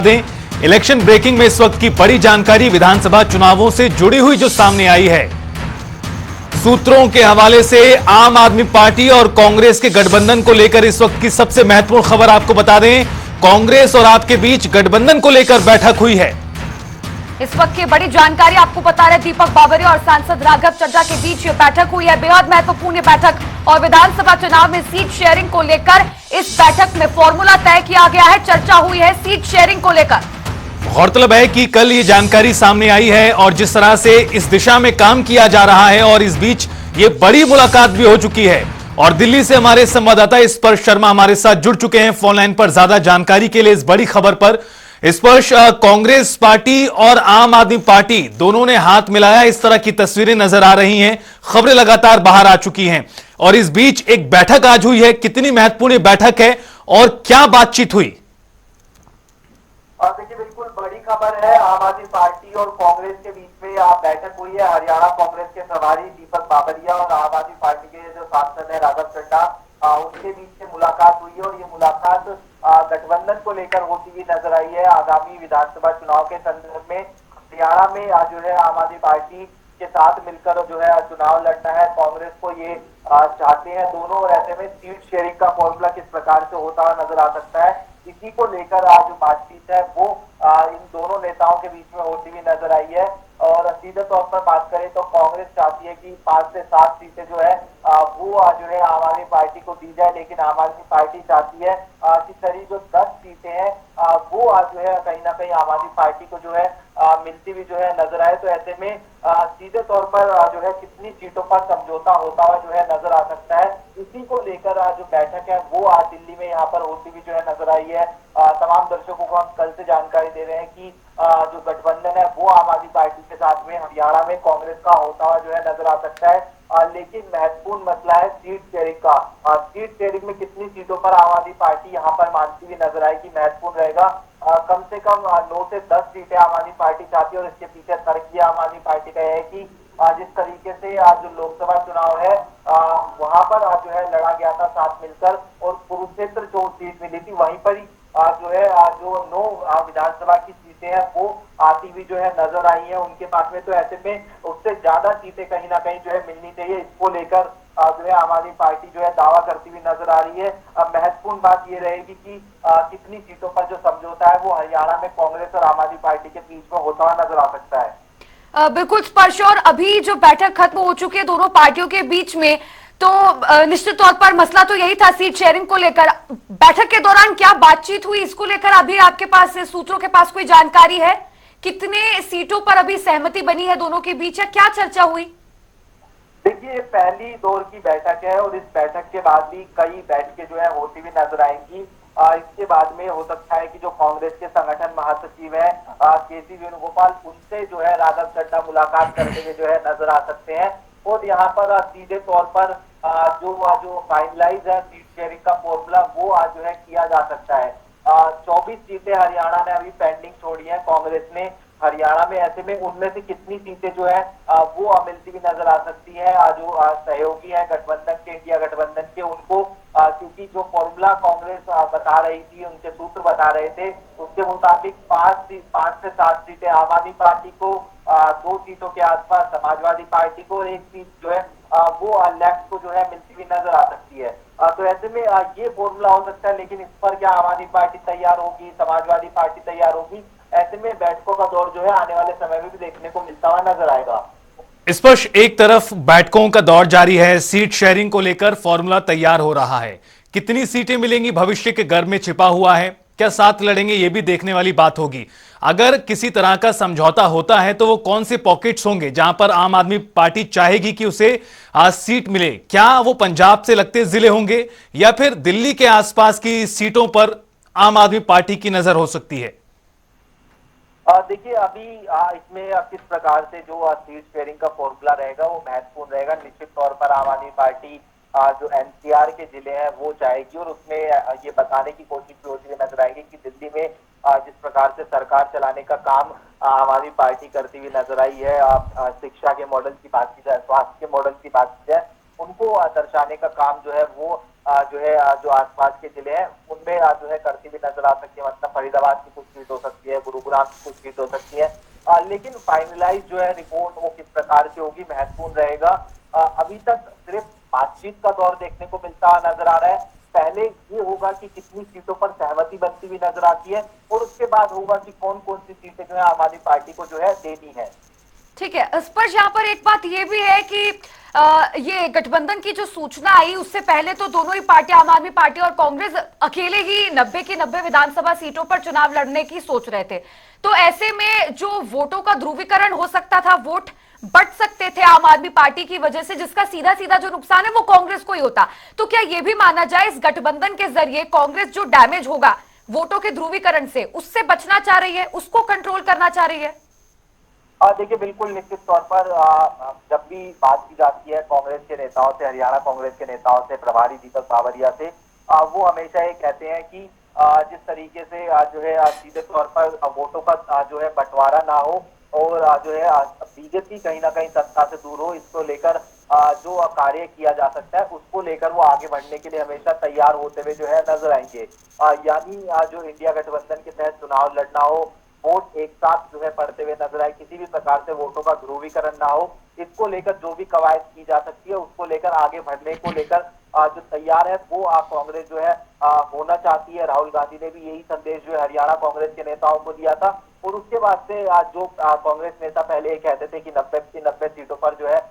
दें election breaking में इस वक्त की बड़ी जानकारी विधानसभा चुनावों से जुड़ी हुई जो सामने आई है। सूत्रों के हवाले से आम आदमी पार्टी और कांग्रेस के गठबंधन को लेकर इस वक्त की सबसे महत्वपूर्ण खबर आपको बता दें, कांग्रेस और आपके बीच गठबंधन को लेकर बैठक हुई है। इस वक्त की बड़ी जानकारी आपको बता रहे दीपक बाबरिया और सांसद राघव चड्ढा के बीच ये बैठक हुई है। बेहद महत्वपूर्ण बैठक और विधानसभा चुनाव में सीट शेयरिंग को लेकर इस बैठक में फॉर्मूला तय किया गया है। चर्चा हुई है सीट शेयरिंग को लेकर। गौरतलब है कि कल ये जानकारी सामने आई है और जिस तरह से इस दिशा में काम किया जा रहा है और इस बीच ये बड़ी मुलाकात भी हो चुकी है और दिल्ली से हमारे संवाददाता स्पर्श शर्मा हमारे साथ जुड़ चुके हैं फोन लाइन पर ज्यादा जानकारी के लिए इस बड़ी खबर पर। स्पर्श, कांग्रेस पार्टी और आम आदमी पार्टी दोनों ने हाथ मिलाया, इस तरह की तस्वीरें नजर आ रही हैं, खबरें लगातार बाहर आ चुकी हैं और इस बीच एक बैठक आज हुई है। कितनी महत्वपूर्ण बैठक है और क्या बातचीत हुई? देखिए, बिल्कुल बड़ी खबर है। आम आदमी पार्टी और कांग्रेस के बीच में बैठक हुई है। हरियाणा कांग्रेस के प्रभारी दीपक बाबरिया और आम आदमी पार्टी के जो सांसद है राघव चड्ढा, उनके बीच में मुलाकात हुई है और ये मुलाकात गठबंधन को लेकर होती हुई नजर आई है। आगामी विधानसभा चुनाव के संदर्भ में हरियाणा में जो है आम आदमी पार्टी के साथ मिलकर जो है चुनाव लड़ना है। कांग्रेस को ये चाहते हैं दोनों और ऐसे में सीट शेयरिंग का फॉर्मूला किस प्रकार से होता हुआ नजर आ सकता है, इसी को लेकर आज जो बातचीत है वो इन दोनों नेताओं के बीच में होती हुई नजर आई है। और सीधे तौर पर बात करें तो कांग्रेस चाहती है कि 5 से 7 सीटें जो है वो जो है आम आदमी पार्टी को दी जाए, लेकिन आम आदमी पार्टी चाहती है कि करीब जो 10 सीटें हैं वो जो है कहीं ना कहीं आम आदमी पार्टी को जो है मिलती हुई जो है नजर आए। तो ऐसे में सीधे तौर पर जो है कितनी सीटों पर समझौता होता हुआ जो है नजर आ सकता है, इसी को लेकर जो बैठक है वो आज दिल्ली में यहाँ पर होती हुई जो है नजर आई है। तमाम दर्शकों को हम कल से जानकारी दे रहे हैं कि जो गठबंधन है वो आम आदमी पार्टी के साथ में हरियाणा में कांग्रेस का होता हुआ जो है नजर आ सकता है। लेकिन महत्वपूर्ण मसला है सीट शेयरिंग का। सीट शेयरिंग में कितनी सीटों पर आम आदमी पार्टी यहाँ पर मानती हुई नजर आएगी महत्वपूर्ण रहेगा। कम से कम 9 से 10 सीटें आम आदमी पार्टी चाहती है और इसके पीछे तर्क आम आदमी पार्टी का है कि जिस तरीके से आज जो लोकसभा चुनाव है वहां पर जो है लड़ा गया था साथ मिलकर और कुरुक्षेत्र जो सीट मिली थी वहीं पर ही जो है जो 9 विधानसभा की सीटें हैं वो आती हुई जो है नजर आई है उनके पास में। तो ऐसे में उससे ज्यादा सीटें कहीं ना कहीं जो है मिलनी चाहिए, इसको लेकर जो है आम आदमी पार्टी जो है दावा करती हुई नजर आ रही है। महत्वपूर्ण बात ये रहेगी कि कितनी सीटों पर जो समझौता है वो हरियाणा में कांग्रेस और आम आदमी पार्टी के बीच में होता हुआ नजर आ सकता है। बिल्कुल स्पर्श, और अभी जो बैठक खत्म हो चुकी है दोनों पार्टियों के बीच में, तो निश्चित तौर पर मसला तो यही था सीट शेयरिंग को लेकर। बैठक के दौरान क्या बातचीत हुई इसको लेकर अभी आपके पास सूत्रों के पास कोई जानकारी है? कितने सीटों पर अभी सहमति बनी है दोनों के बीच, या क्या चर्चा हुई? देखिए, पहली दौर की बैठक है और इस बैठक के बाद भी कई बैठकें जो है होती हुई नजर आएंगी। इसके बाद में हो सकता है कि जो कांग्रेस के संगठन महासचिव है केसी वेणुगोपाल, उनसे जो है राघव चड्ढा मुलाकात करते हुए जो है नजर आ सकते हैं और यहाँ पर सीधे तौर पर जो फाइनलाइज है सीट शेयरिंग का फॉर्मूला वो आज जो है किया जा सकता है। 24 सीटें हरियाणा ने अभी पेंडिंग छोड़ी है कांग्रेस ने हरियाणा में। ऐसे में उनमें से कितनी सीटें जो है वो मिलती हुई नजर आ सकती है। जो सहयोगी है गठबंधन के, इंडिया गठबंधन के, उनको क्योंकि जो फॉर्मूला कांग्रेस बता रही थी, उनके सूत्र बता रहे थे, उसके मुताबिक 5 से 7 सीटें आम आदमी पार्टी को, 2 सीटों के आसपास समाजवादी पार्टी को और 1 सीट जो है वो लेफ्ट को जो है मिलती हुई नजर आ सकती है। तो ऐसे में ये फॉर्मूला हो सकता है, लेकिन इस पर क्या आम आदमी पार्टी तैयार होगी, समाजवादी पार्टी तैयार होगी, ऐसे में बैठकों का दौर जो है आने वाले समय में भी देखने को मिलता हुआ नजर आएगा। स्पर्श, एक तरफ बैठकों का दौर जारी है, सीट शेयरिंग को लेकर फॉर्मूला तैयार हो रहा है, कितनी सीटें मिलेंगी भविष्य के घर में छिपा हुआ है, क्या साथ लड़ेंगे ये भी देखने वाली बात होगी। अगर किसी तरह का समझौता होता है तो वो कौन से पॉकेट्स होंगे जहां पर आम आदमी पार्टी चाहेगी कि उसे सीट मिले? क्या वो पंजाब से लगते जिले होंगे या फिर दिल्ली के आसपास की सीटों पर आम आदमी पार्टी की नजर हो सकती है? देखिए, अभी इसमें किस प्रकार से जो सीट शेयरिंग का फॉर्मूला रहेगा वो महत्वपूर्ण रहेगा। निश्चित तौर पर आम आदमी पार्टी जो एनसीआर के जिले हैं वो चाहेगी और उसमें ये बताने की कोशिश भी होती हुई नजर आएगी कि दिल्ली में जिस प्रकार से सरकार चलाने का काम आम आदमी पार्टी करती हुई नजर आई है, शिक्षा के मॉडल की बात की जाए, स्वास्थ्य के मॉडल की बात की जाए, उनको दर्शाने का काम जो है वो जो है जो आसपास के जिले हैं उनमें जो है करती हुई नजर आ सकती है। मतलब फरीदाबाद की कुछ सीट हो सकती है, गुरुग्राम की कुछ सीट हो सकती है, लेकिन फाइनलाइज जो है रिपोर्ट वो किस प्रकार की होगी महत्वपूर्ण रहेगा। अभी तक सिर्फ बातचीत का दौर देखने को मिलता नजर आ रहा है। पहले ये होगा कि कितनी सीटों पर सहमति बनती हुई नजर आती है और उसके बाद होगा कि कौन कौन सी सीटें जो है आम आदमी पार्टी को जो है देनी है। ठीक है स्पर्श, यहाँ पर एक बात ये भी है कि ये गठबंधन की जो सूचना आई उससे पहले तो दोनों ही पार्टियां, आम आदमी पार्टी और कांग्रेस, अकेले ही 90 की 90 विधानसभा सीटों पर चुनाव लड़ने की सोच रहे थे। तो ऐसे में जो वोटों का ध्रुवीकरण हो सकता था, वोट बट सकते थे आम आदमी पार्टी की वजह से, जिसका सीधा सीधा जो नुकसान है वो कांग्रेस को ही होता। तो क्या ये भी माना जाए इस गठबंधन के जरिए कांग्रेस जो डैमेज होगा वोटों के ध्रुवीकरण से, उससे बचना चाह रही है, उसको कंट्रोल करना चाह रही है? देखिए बिल्कुल निश्चित तौर पर जब भी बात की जाती है कांग्रेस के नेताओं से, हरियाणा कांग्रेस के नेताओं से, प्रभारी दीपक बावरिया से, वो हमेशा ये कहते हैं कि जिस तरीके से जो है सीधे तौर पर वोटों का जो है बंटवारा ना हो और जो है बीजेपी कहीं ना कहीं सत्ता से दूर हो, इसको लेकर जो कार्य किया जा सकता है उसको लेकर वो आगे बढ़ने के लिए हमेशा तैयार होते हुए जो है नजर आएंगे। यानी जो इंडिया गठबंधन के तहत चुनाव लड़ना हो, वोट एक साथ जो है पड़ते हुए नजर आए, किसी भी प्रकार से वोटों का ध्रुवीकरण ना हो, इसको लेकर जो भी कवायद की जा सकती है उसको लेकर आगे बढ़ने को लेकर जो तैयार है वो कांग्रेस जो है होना चाहती है। राहुल गांधी ने भी यही संदेश जो है हरियाणा कांग्रेस के नेताओं को दिया था और उसके बाद से जो कांग्रेस नेता पहले ये कहते थे कि 90 की 90 सीटों पर जो है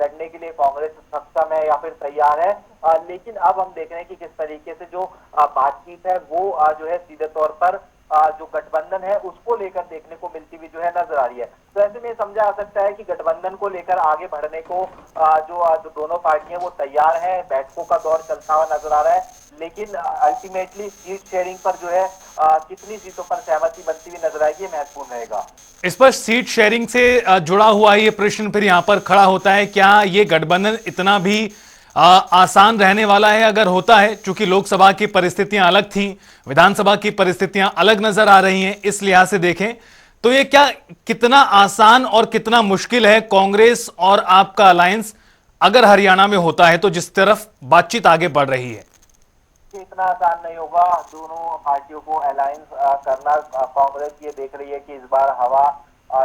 लड़ने के लिए कांग्रेस सक्षम है या फिर तैयार है, लेकिन अब हम देख रहे हैं कि किस तरीके से जो बातचीत है वो जो है सीधे तौर पर जो गठबंधन है उसको लेकर देखने को मिलती हुई जो है नजर आ रही है। तो ऐसे में समझा जा सकता है कि गठबंधन को लेकर आगे बढ़ने को जो दोनों पार्टियां वो तैयार हैं, बैठकों का दौर चलता हुआ नजर आ रहा है, लेकिन अल्टीमेटली सीट शेयरिंग पर जो है कितनी सीटों पर सहमति बनती हुई नजर आएगी महत्वपूर्ण रहेगा। इस पर सीट शेयरिंग से जुड़ा हुआ ये प्रश्न फिर यहां पर खड़ा होता है, क्या ये गठबंधन इतना भी आसान रहने वाला है? अगर होता है, चूंकि लोकसभा की परिस्थितियां अलग थी, विधानसभा की परिस्थितियां अलग नजर आ रही हैं, इस लिहाज से देखें तो ये क्या कितना आसान और कितना मुश्किल है कांग्रेस और आपका अलायंस अगर हरियाणा में होता है तो, जिस तरफ बातचीत आगे बढ़ रही है? इतना आसान नहीं होगा दोनों पार्टियों को अलायंस करना। कांग्रेस ये देख रही है कि इस बार हवा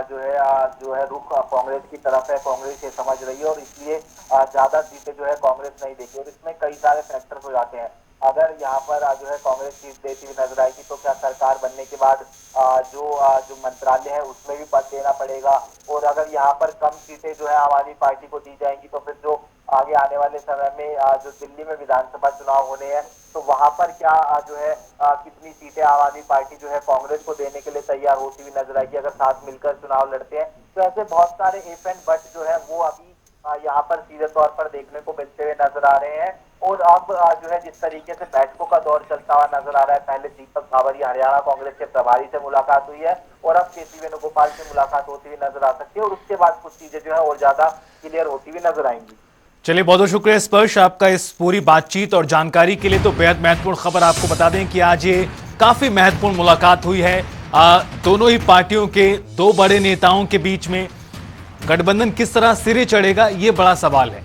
जो है रुख कांग्रेस की तरफ है, कांग्रेस ये समझ रही है और इसलिए ज्यादा सीटें जो है कांग्रेस नहीं देती और इसमें कई सारे फैक्टर्स हो जाते हैं। अगर यहाँ पर जो है कांग्रेस सीट देती हुई नजर आएगी तो क्या सरकार बनने के बाद जो मंत्रालय है उसमें भी पद देना पड़ेगा, और अगर यहाँ पर कम सीटें जो है आम आदमी पार्टी को दी जाएंगी तो फिर जो आगे आने वाले समय में जो दिल्ली में विधानसभा चुनाव होने हैं तो वहां पर क्या जो है कितनी सीटें आम आदमी पार्टी जो है कांग्रेस को देने के लिए तैयार होती हुई नजर आएगी अगर साथ मिलकर चुनाव लड़ते हैं। तो ऐसे बहुत सारे इफ एंड बट जो है वो अभी यहाँ पर सीधे तौर पर देखने को मिलते हुए नजर आ रहे हैं। और अब जो है जिस तरीके से बैठकों का दौर चलता हुआ नजर आ रहा है, पहले दीपक बावरिया हरियाणा कांग्रेस के प्रभारी से मुलाकात हुई है और अब केसी वेणुगोपाल से मुलाकात होती हुई नजर आ सकती है और उसके बाद कुछ चीजें जो है और ज्यादा क्लियर होती हुई नजर आएंगी। चलिए, बहुत बहुत शुक्रिया स्पर्श आपका इस पूरी बातचीत और जानकारी के लिए। तो बेहद महत्वपूर्ण खबर आपको बता दें कि आज ये काफी महत्वपूर्ण मुलाकात हुई है दोनों ही पार्टियों के दो बड़े नेताओं के बीच में। गठबंधन किस तरह सिरे चढ़ेगा, ये बड़ा सवाल है।